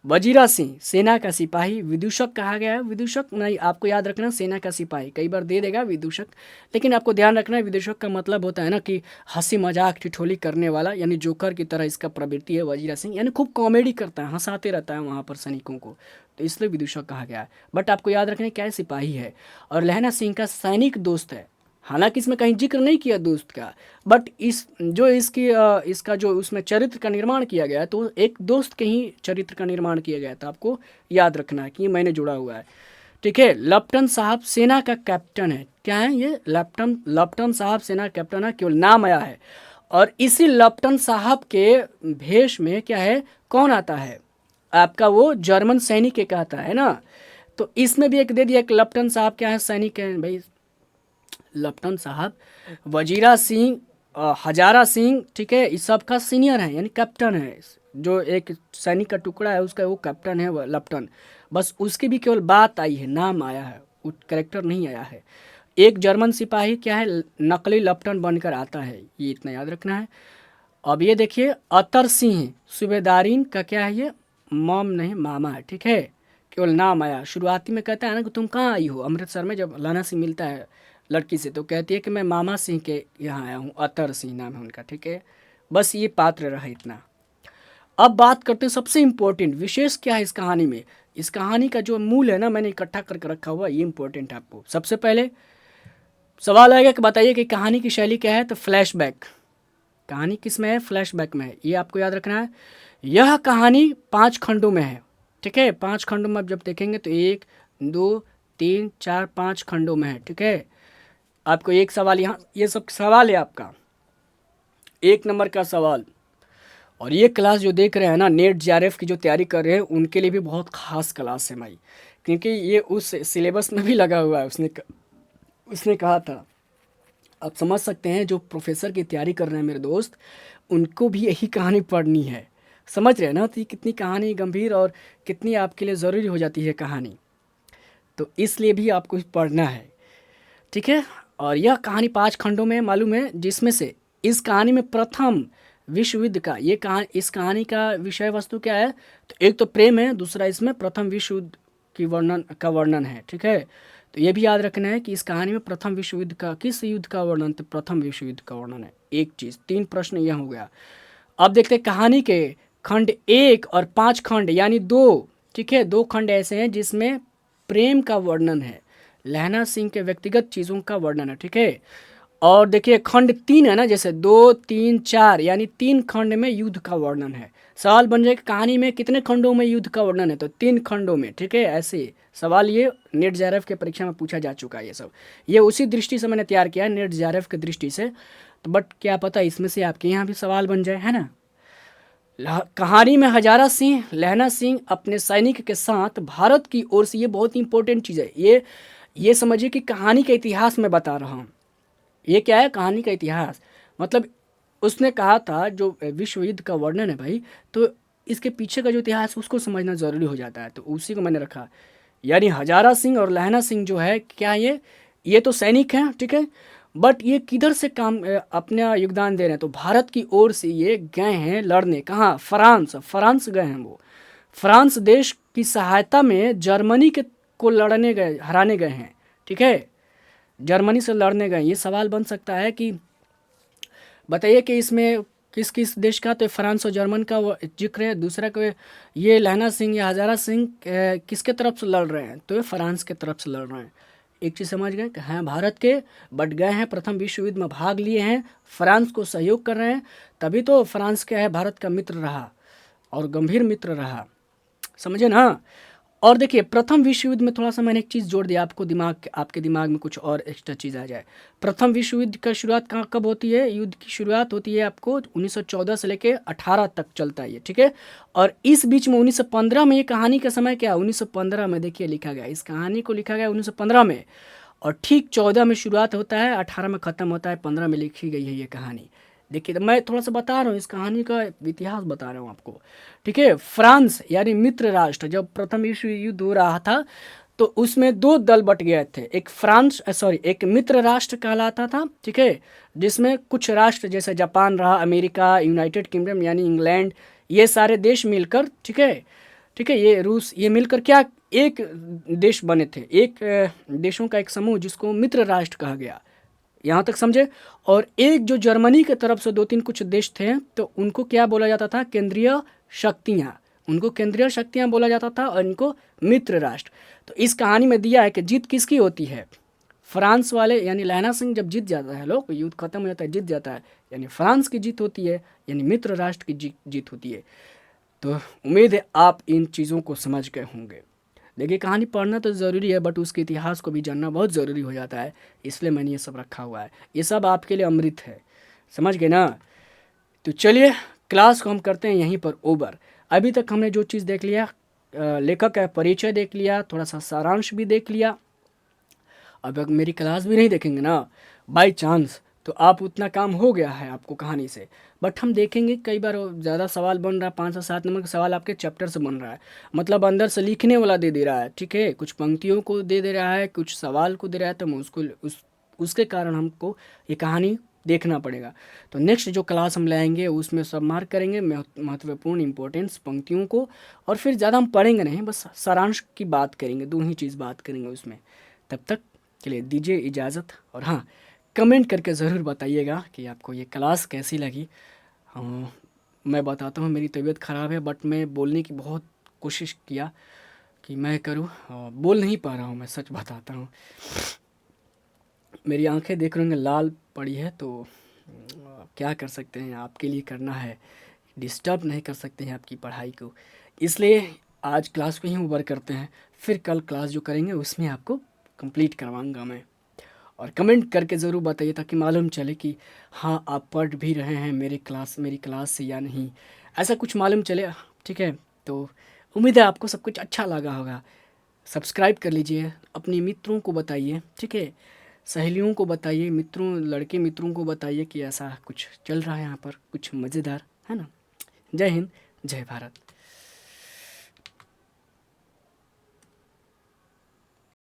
वजीरा सिंह सेना का सिपाही, विदूषक कहा गया है, विदूषक नहीं, आपको याद रखना सेना का सिपाही, कई बार दे देगा विदूषक, लेकिन आपको ध्यान रखना है विदूषक का मतलब होता है ना कि हंसी मजाक ठिठोली करने वाला, यानी जोकर की तरह इसका प्रवृत्ति है वजीरा सिंह, यानी खूब कॉमेडी करता है, हंसाते रहता है वहाँ पर सैनिकों को, तो इसलिए विदूषक कहा गया है। बट आपको याद रखना है क्या है, सिपाही है और लहना सिंह का सैनिक दोस्त है। हालांकि इसमें कहीं जिक्र नहीं किया दोस्त का, बट इस जो इसकी इसका जो उसमें चरित्र का निर्माण किया गया है, तो एक दोस्त के ही चरित्र का निर्माण किया गया था, आपको याद रखना है कि मैंने जुड़ा हुआ है, ठीक है। लेफ्टिनेंट साहब सेना का कैप्टन है, क्या है ये, लेफ्टिनेंट साहब सेना कैप्टन है, केवल नाम आया है। और इसी लेफ्टिनेंट साहब के भेष में क्या है, कौन आता है, आपका वो जर्मन सैनिक के कहता है ना। तो इसमें भी एक दे दिया, एक लेफ्टिनेंट साहब क्या है, सैनिक है भाई, लेफ्टिनेंट साहब वजीरा सिंह हजारा सिंह, ठीक है, इस सब का सीनियर है, यानी कैप्टन है, जो एक सैनिक का टुकड़ा है उसका वो कैप्टन है, वो लेफ्टिनेंट, बस उसकी भी केवल बात आई है, नाम आया है, वो कैरेक्टर नहीं आया है। एक जर्मन सिपाही क्या है, नकली लेफ्टिनेंट बनकर आता है, ये इतना याद रखना है। अब ये देखिए अतर सिंह सूबेदारीन का क्या है, ये मॉम नहीं मामा है, ठीक है, केवल नाम आया। शुरुआती में कहता है ना कि तुम कहाँ आई हो, अमृतसर में जब लाना सिंह मिलता है लड़की से, तो कहती है कि मैं मामा सिंह के यहाँ आया हूँ, अतर सिंह नाम है उनका, ठीक है। बस ये पात्र रहा इतना। अब बात करते हैं सबसे इम्पोर्टेंट विशेष क्या है इस कहानी में। इस कहानी का जो मूल है ना, मैंने इकट्ठा करके रखा हुआ, ये इंपॉर्टेंट है आपको। सबसे पहले सवाल आएगा कि बताइए कि कहानी की शैली क्या है, तो फ्लैशबैक, कहानी किस में है, फ्लैशबैक में है, ये आपको याद रखना है। यह कहानी 5 खंडों में है, ठीक है, 5 खंडों में आप जब देखेंगे तो 1 2 3 4 5 खंडों में है, ठीक है। आपको एक सवाल यहाँ, ये सब सवाल है आपका 1 नंबर का सवाल। और ये क्लास जो देख रहे हैं ना, नेट जेआरएफ की जो तैयारी कर रहे हैं उनके लिए भी बहुत खास क्लास है भाई, क्योंकि ये उस सिलेबस में भी लगा हुआ है। उसने कहा था, आप समझ सकते हैं, जो प्रोफेसर की तैयारी कर रहे हैं मेरे दोस्त, उनको भी यही कहानी पढ़नी है, समझ रहे हैं ना, तो ये कितनी कहानी गंभीर और कितनी आपके लिए ज़रूरी हो जाती है कहानी, तो इसलिए भी आपको पढ़ना है, ठीक है। और यह कहानी 5 खंडों में मालूम है, जिसमें से इस कहानी में प्रथम विश्व युद्ध का इस कहानी का विषय वस्तु क्या है, तो एक तो प्रेम है, दूसरा इसमें प्रथम विश्व युद्ध की वर्णन है, ठीक है। तो ये भी याद रखना है कि इस कहानी में प्रथम विश्व युद्ध का, किस युद्ध का वर्णन, तो प्रथम विश्व युद्ध का वर्णन है, एक चीज़। 3 प्रश्न यह हो गया। अब देखते हैं कहानी के खंड 1 और 5 खंड यानी 2, ठीक है, 2 खंड ऐसे हैं जिसमें प्रेम का वर्णन है, लहना सिंह के व्यक्तिगत चीज़ों का वर्णन है, ठीक है। और देखिए खंड 3 है ना, जैसे 2 3 4 यानी 3 खंड में युद्ध का वर्णन है, सवाल बन जाए कि कहानी में कितने खंडों में युद्ध का वर्णन है, तो 3 खंडों में, ठीक है। ऐसे सवाल ये नेट जेआरएफ के परीक्षा में पूछा जा चुका है। ये सब ये उसी दृष्टि से मैंने तैयार किया है, नेट जेआरएफ की दृष्टि से। तो बट क्या पता इसमें से आपके यहाँ भी सवाल बन जाए, है ना। कहानी में हजारा सिंह लहना सिंह अपने सैनिक के साथ भारत की ओर से, ये बहुत इंपॉर्टेंट चीज़ है, ये समझिए कि कहानी का इतिहास मैं बता रहा हूँ। ये क्या है, कहानी का इतिहास, मतलब उसने कहा था जो विश्व युद्ध का वर्णन है भाई, तो इसके पीछे का जो इतिहास उसको समझना ज़रूरी हो जाता है, तो उसी को मैंने रखा। यानी हजारा सिंह और लहना सिंह जो है, क्या ये तो सैनिक हैं, ठीक है, बट ये किधर से काम अपना योगदान दे रहे हैं, तो भारत की ओर से ये गए हैं लड़ने, कहाँ, फ्रांस गए हैं वो। फ्रांस देश की सहायता में जर्मनी के को लड़ने गए, हराने गए हैं, ठीक है, जर्मनी से लड़ने गए। ये सवाल बन सकता है कि बताइए कि इसमें किस किस देश का, तो फ्रांस और जर्मन का वो जिक्र है। दूसरा को ये लहना सिंह या हजारा सिंह किसके तरफ से लड़ रहे हैं, तो ये फ्रांस के तरफ से लड़ रहे हैं। एक चीज़ समझ गए कि हैं भारत के, बट गए हैं प्रथम विश्व युद्ध में भाग लिए हैं, फ्रांस को सहयोग कर रहे हैं, तभी तो फ्रांस क्या है, भारत का मित्र रहा और गंभीर मित्र रहा, समझे ना। और देखिए प्रथम विश्व युद्ध में थोड़ा सा मैंने एक चीज़ जोड़ दिया, आपके दिमाग में कुछ और एक्स्ट्रा चीज़ आ जाए। प्रथम विश्व युद्ध का शुरुआत कहाँ कब होती है, युद्ध की शुरुआत होती है आपको 1914 से लेके 18 तक चलता है ये, ठीक है। और इस बीच में 1915 में, ये कहानी का समय क्या है, 1915 में देखिए लिखा गया, इस कहानी को लिखा गया 1915 में, और ठीक 14 में शुरुआत होता है, 18 में ख़त्म होता है, 15 में लिखी गई है ये कहानी। देखिए, तो मैं थोड़ा सा बता रहा हूँ, इस कहानी का इतिहास बता रहा हूँ आपको, ठीक है। फ्रांस यानी मित्र राष्ट्र, जब प्रथम विश्व युद्ध हो रहा था तो उसमें 2 दल बट गए थे, एक मित्र राष्ट्र कहलाता था, ठीक है, जिसमें कुछ राष्ट्र जैसे जापान रहा, अमेरिका, यूनाइटेड किंगडम यानी इंग्लैंड, ये सारे देश मिलकर, ठीक है, ये रूस, ये मिलकर क्या एक देश बने थे, एक देशों का एक समूह जिसको मित्र राष्ट्र कहा गया, यहाँ तक समझे। और एक जो जर्मनी की तरफ से 2-3 कुछ देश थे, तो उनको क्या बोला जाता था, केंद्रीय शक्तियाँ, उनको केंद्रीय शक्तियाँ बोला जाता था, और इनको मित्र राष्ट्र। तो इस कहानी में दिया है कि जीत किसकी होती है, फ्रांस वाले यानी लहना सिंह जब जीत जाता है, लोग युद्ध खत्म हो जाता है, जीत जाता है, यानी फ्रांस की जीत होती है, यानी मित्र राष्ट्र की जीत होती है। तो उम्मीद है आप इन चीज़ों को समझ गए होंगे। देखिए कहानी पढ़ना तो ज़रूरी है, बट उसके इतिहास को भी जानना बहुत ज़रूरी हो जाता है, इसलिए मैंने ये सब रखा हुआ है, ये सब आपके लिए अमृत है, समझ गए ना। तो चलिए क्लास को हम करते हैं यहीं पर ओवर। अभी तक हमने जो चीज़ देख लिया, लेखक का परिचय देख लिया, थोड़ा सा सारांश भी देख लिया। अब अगर मेरी क्लास भी नहीं देखेंगे ना बाय चांस, तो आप उतना काम हो गया है आपको कहानी से, बट हम देखेंगे कई बार ज़्यादा सवाल बन रहा है, 5 से 7 नंबर का सवाल आपके चैप्टर से बन रहा है, मतलब अंदर से लिखने वाला दे रहा है, ठीक है, कुछ पंक्तियों को दे रहा है, कुछ सवाल को दे रहा है, तो मैं उसके कारण हमको ये कहानी देखना पड़ेगा। तो नेक्स्ट जो क्लास हम लाएंगे उसमें सब मार्क करेंगे महत्वपूर्ण इंपॉर्टेंस पंक्तियों को, और फिर ज़्यादा हम पढ़ेंगे नहीं, बस सारांश की बात करेंगे, 2 ही चीज़ बात करेंगे उसमें। तब तक के लिए दीजिए इजाज़त, और हाँ, कमेंट करके ज़रूर बताइएगा कि आपको ये क्लास कैसी लगी। मैं बताता हूँ मेरी तबीयत ख़राब है, बट मैं बोलने की बहुत कोशिश किया कि मैं करूँ, बोल नहीं पा रहा हूँ, मैं सच बताता हूँ। मेरी आंखें देख रहे होंगे लाल पड़ी है, तो क्या कर सकते हैं, आपके लिए करना है, डिस्टर्ब नहीं कर सकते हैं आपकी पढ़ाई को, इसलिए आज क्लास को ही ओवर करते हैं, फिर कल क्लास जो करेंगे उसमें आपको कंप्लीट करवाऊंगा मैं। और कमेंट करके ज़रूर बताइए ताकि मालूम चले कि हाँ आप पढ़ भी रहे हैं मेरी क्लास से या नहीं, ऐसा कुछ मालूम चले, ठीक है। तो उम्मीद है आपको सब कुछ अच्छा लगा होगा। सब्सक्राइब कर लीजिए, अपने मित्रों को बताइए, ठीक है, सहेलियों को बताइए, लड़के मित्रों को बताइए कि ऐसा कुछ चल रहा है यहाँ पर, कुछ मज़ेदार, है ना। जय हिंद, जय भारत।